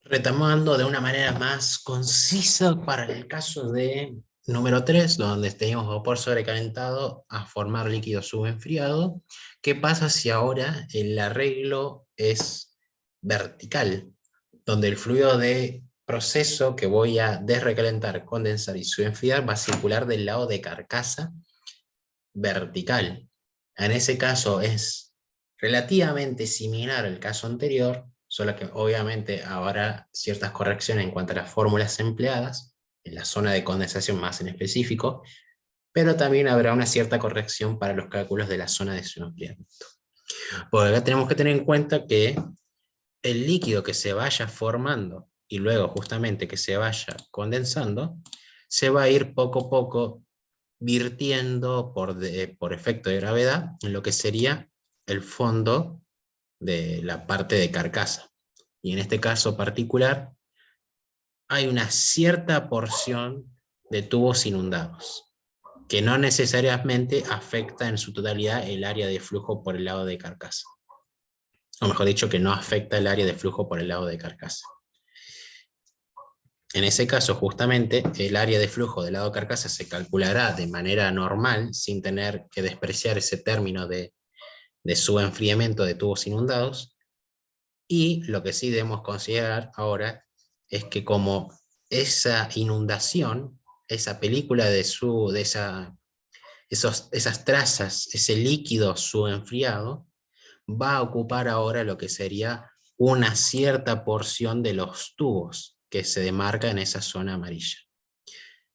Retomando de una manera más concisa para el caso de número 3, donde teníamos vapor sobrecalentado a formar líquido subenfriado. ¿Qué pasa si ahora el arreglo es vertical? Donde el fluido de proceso que voy a desrecalentar, condensar y subenfriar va a circular del lado de carcasa vertical. En ese caso es relativamente similar al caso anterior, solo que obviamente habrá ciertas correcciones en cuanto a las fórmulas empleadas, en la zona de condensación más en específico, pero también habrá una cierta corrección para los cálculos de la zona de su enfriamiento. Porque acá tenemos que tener en cuenta que el líquido que se vaya formando y luego justamente que se vaya condensando, se va a ir poco a poco virtiendo por efecto de gravedad en lo que sería el fondo de la parte de carcasa. Y en este caso particular, hay una cierta porción de tubos inundados, que no necesariamente afecta en su totalidad el área de flujo por el lado de carcasa. O mejor dicho, que no afecta el área de flujo por el lado de carcasa. En ese caso, justamente, el área de flujo del lado carcasa se calculará de manera normal, sin tener que despreciar ese término de subenfriamiento de tubos inundados. Y lo que sí debemos considerar ahora es que como esa inundación, esa película esas trazas, ese líquido subenfriado, va a ocupar ahora lo que sería una cierta porción de los tubos que se demarca en esa zona amarilla.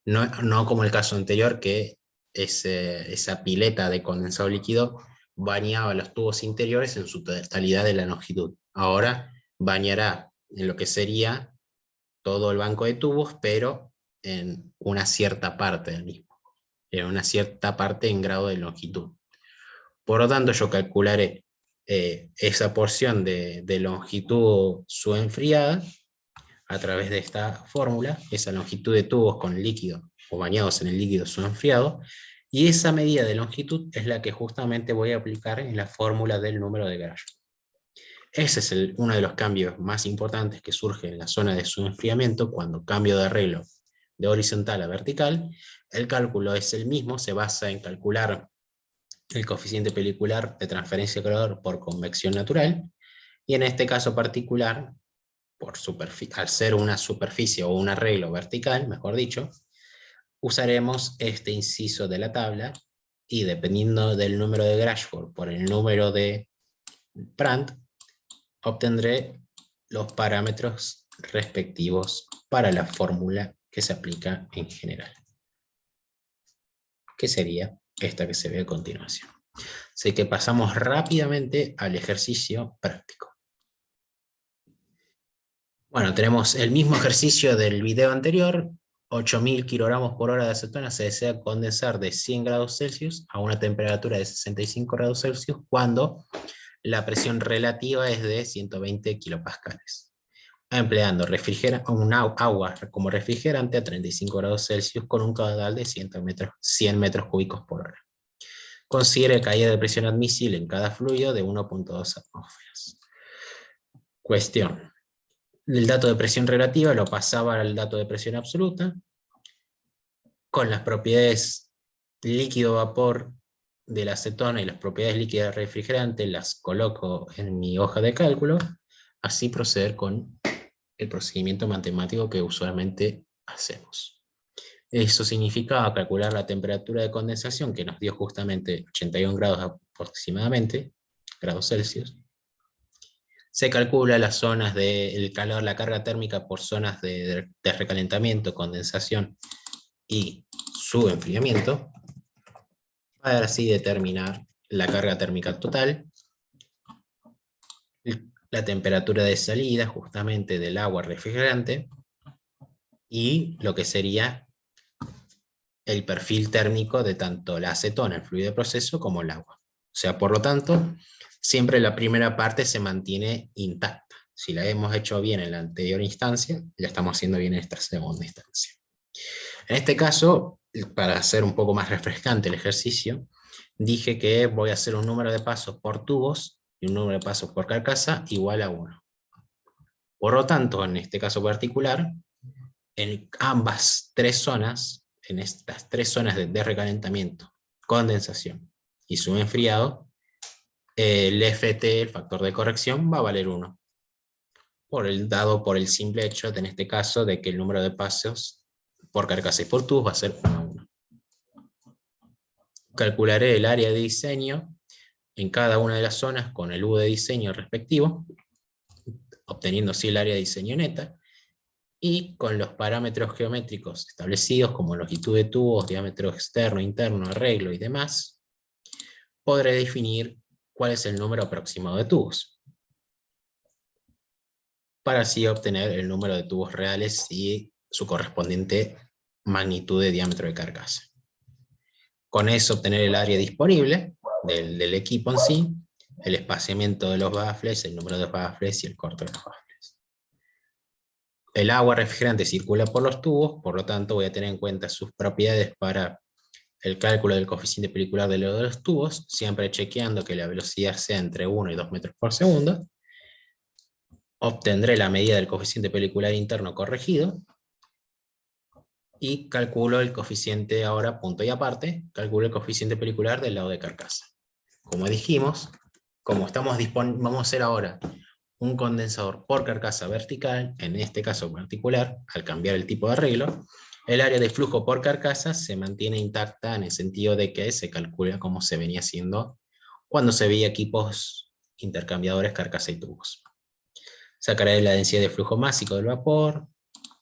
No como el caso anterior, que esa pileta de condensado líquido bañaba los tubos interiores en su totalidad de la longitud. Ahora bañará en lo que sería todo el banco de tubos, pero en una cierta parte del mismo, en una cierta parte en grado de longitud. Por lo tanto, yo calcularé esa porción de longitud subenfriada a través de esta fórmula, esa longitud de tubos con líquido o bañados en el líquido subenfriado, y esa medida de longitud es la que justamente voy a aplicar en la fórmula del número de Grashof. Ese es uno de los cambios más importantes que surge en la zona de subenfriamiento cuando cambio de arreglo de horizontal a vertical. El cálculo es el mismo, se basa en calcular el coeficiente pelicular de transferencia de calor por convección natural, y en este caso particular, al ser una superficie o un arreglo vertical, mejor dicho, usaremos este inciso de la tabla, y dependiendo del número de Grashford por el número de Brandt, obtendré los parámetros respectivos para la fórmula que se aplica en general, que sería esta que se ve a continuación. Así que pasamos rápidamente al ejercicio práctico. Bueno, tenemos el mismo ejercicio del video anterior. 8.000 kilogramos por hora de acetona se desea condensar de 100 grados Celsius a una temperatura de 65 grados Celsius cuando la presión relativa es de 120 kilopascales, empleando agua como refrigerante a 35 grados Celsius con un caudal de 100 metros cúbicos por hora. Considere caída de presión admisible en cada fluido de 1.2 atmósferas. Cuestión. El dato de presión relativa lo pasaba al dato de presión absoluta, con las propiedades líquido-vapor de la acetona y las propiedades líquidas refrigerante las coloco en mi hoja de cálculo, así proceder con el procedimiento matemático que usualmente hacemos. Eso significaba calcular la temperatura de condensación, que nos dio justamente 81 grados aproximadamente, grados Celsius. Se calcula las zonas del calor, la carga térmica por zonas de recalentamiento, condensación y su enfriamiento, para así determinar la carga térmica total, la temperatura de salida justamente del agua refrigerante, y lo que sería el perfil térmico de tanto la acetona, el fluido de proceso, como el agua. O sea, por lo tanto, siempre la primera parte se mantiene intacta. Si la hemos hecho bien en la anterior instancia, la estamos haciendo bien en esta segunda instancia. En este caso, para hacer un poco más refrescante el ejercicio, dije que voy a hacer un número de pasos por tubos y un número de pasos por carcasa igual a 1. Por lo tanto, en este caso particular, en ambas tres zonas, en estas tres zonas de recalentamiento, condensación y subenfriado, el FT, el factor de corrección, va a valer 1, dado por el simple hecho, en este caso, de que el número de pasos por carcasa y por tubos va a ser 1 a 1. Calcularé el área de diseño en cada una de las zonas con el U de diseño respectivo, obteniendo así el área de diseño neta, y con los parámetros geométricos establecidos como longitud de tubos, diámetro externo, interno, arreglo y demás, podré definir cuál es el número aproximado de tubos, para así obtener el número de tubos reales y su correspondiente magnitud de diámetro de carcasa. Con eso obtener el área disponible del equipo en sí, el espaciamiento de los baffles, el número de baffles y el corte de los baffles. El agua refrigerante circula por los tubos, por lo tanto voy a tener en cuenta sus propiedades para el cálculo del coeficiente pelicular de los tubos, siempre chequeando que la velocidad sea entre 1 y 2 metros por segundo. Obtendré la medida del coeficiente pelicular interno corregido, y calculo el coeficiente ahora, punto y aparte, calculo el coeficiente pelicular del lado de carcasa. Como dijimos, como vamos a hacer ahora un condensador por carcasa vertical, en este caso particular, al cambiar el tipo de arreglo, el área de flujo por carcasa se mantiene intacta en el sentido de que se calcula como se venía haciendo cuando se veía equipos intercambiadores carcasa y tubos. Sacaré la densidad de flujo másico del vapor,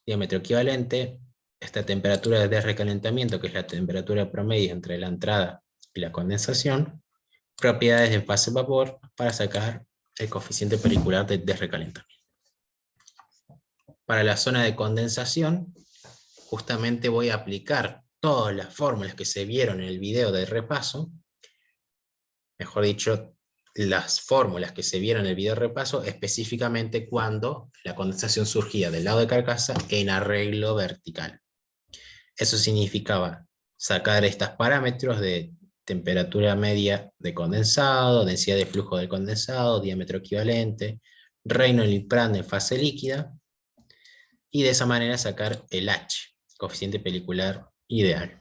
diámetro equivalente, esta temperatura de recalentamiento, que es la temperatura promedio entre la entrada y la condensación, propiedades de fase vapor para sacar el coeficiente pelicular de recalentamiento. Para la zona de condensación, justamente voy a aplicar todas las fórmulas que se vieron en el video de repaso, mejor dicho, las fórmulas que se vieron en el video de repaso, específicamente cuando la condensación surgía del lado de carcasa en arreglo vertical. Eso significaba sacar estos parámetros de temperatura media de condensado, densidad de flujo del condensado, diámetro equivalente, Reynolds y Prandtl en fase líquida, y de esa manera sacar el H, coeficiente pelicular ideal,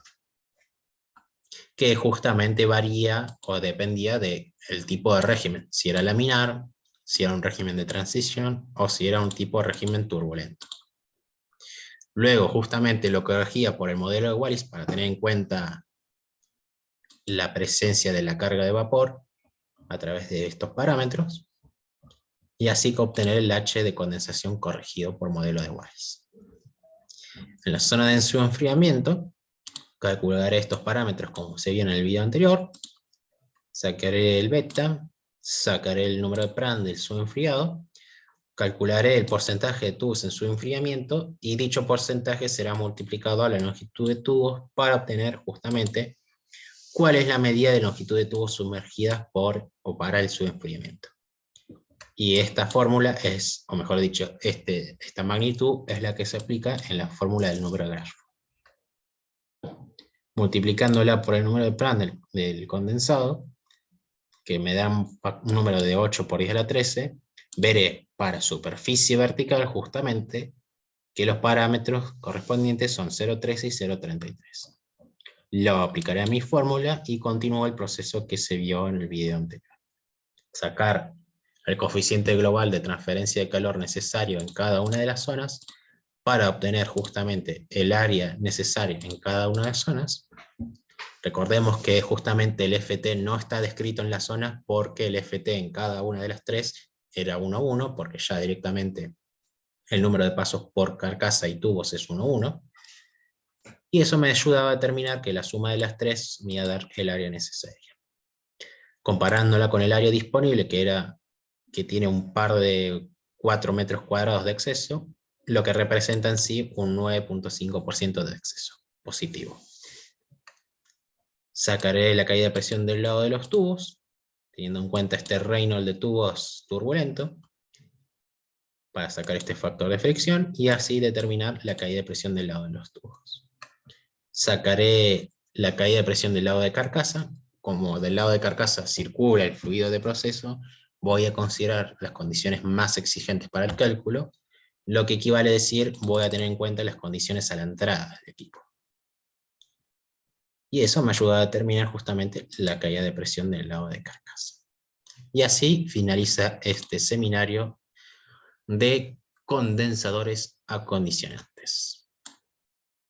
que justamente varía o dependía del tipo de régimen, si era laminar, si era un régimen de transición, o si era un tipo de régimen turbulento. Luego, justamente lo corregía por el modelo de Wallis para tener en cuenta la presencia de la carga de vapor a través de estos parámetros, y así que obtener el H de condensación corregido por modelo de Wallis. En la zona de enfriamiento, calcularé estos parámetros como se vio en el video anterior, sacaré el beta, sacaré el número de Prandtl del subenfriado, calcularé el porcentaje de tubos en su enfriamiento, y dicho porcentaje será multiplicado a la longitud de tubos para obtener justamente cuál es la medida de longitud de tubos sumergidas por o para el subenfriamiento. Y esta fórmula es, o mejor dicho, esta magnitud es la que se aplica en la fórmula del número de grafo. Multiplicándola por el número de Prandtl del condensado, que me da un número de 8 por 10 a la 13, veré para superficie vertical justamente que los parámetros correspondientes son 0,13 y 0,33. Lo aplicaré a mi fórmula y continúo el proceso que se vio en el video anterior. Sacar el coeficiente global de transferencia de calor necesario en cada una de las zonas para obtener justamente el área necesaria en cada una de las zonas. Recordemos que justamente el FT no está descrito en la zona porque el FT en cada una de las tres era 1 a 1, porque ya directamente el número de pasos por carcasa y tubos es 1 a 1, y eso me ayudaba a determinar que la suma de las tres me iba a dar el área necesaria. Comparándola con el área disponible, que tiene un par de 4 metros cuadrados de exceso, lo que representa en sí un 9,5% de exceso positivo. Sacaré la caída de presión del lado de los tubos, teniendo en cuenta este Reynolds de tubos turbulento, para sacar este factor de fricción, y así determinar la caída de presión del lado de los tubos. Sacaré la caída de presión del lado de carcasa. Como del lado de carcasa circula el fluido de proceso, voy a considerar las condiciones más exigentes para el cálculo, lo que equivale a decir, voy a tener en cuenta las condiciones a la entrada del equipo. Y eso me ayuda a determinar justamente la caída de presión del lado de carcasa. Y así finaliza este seminario de condensadores acondicionantes.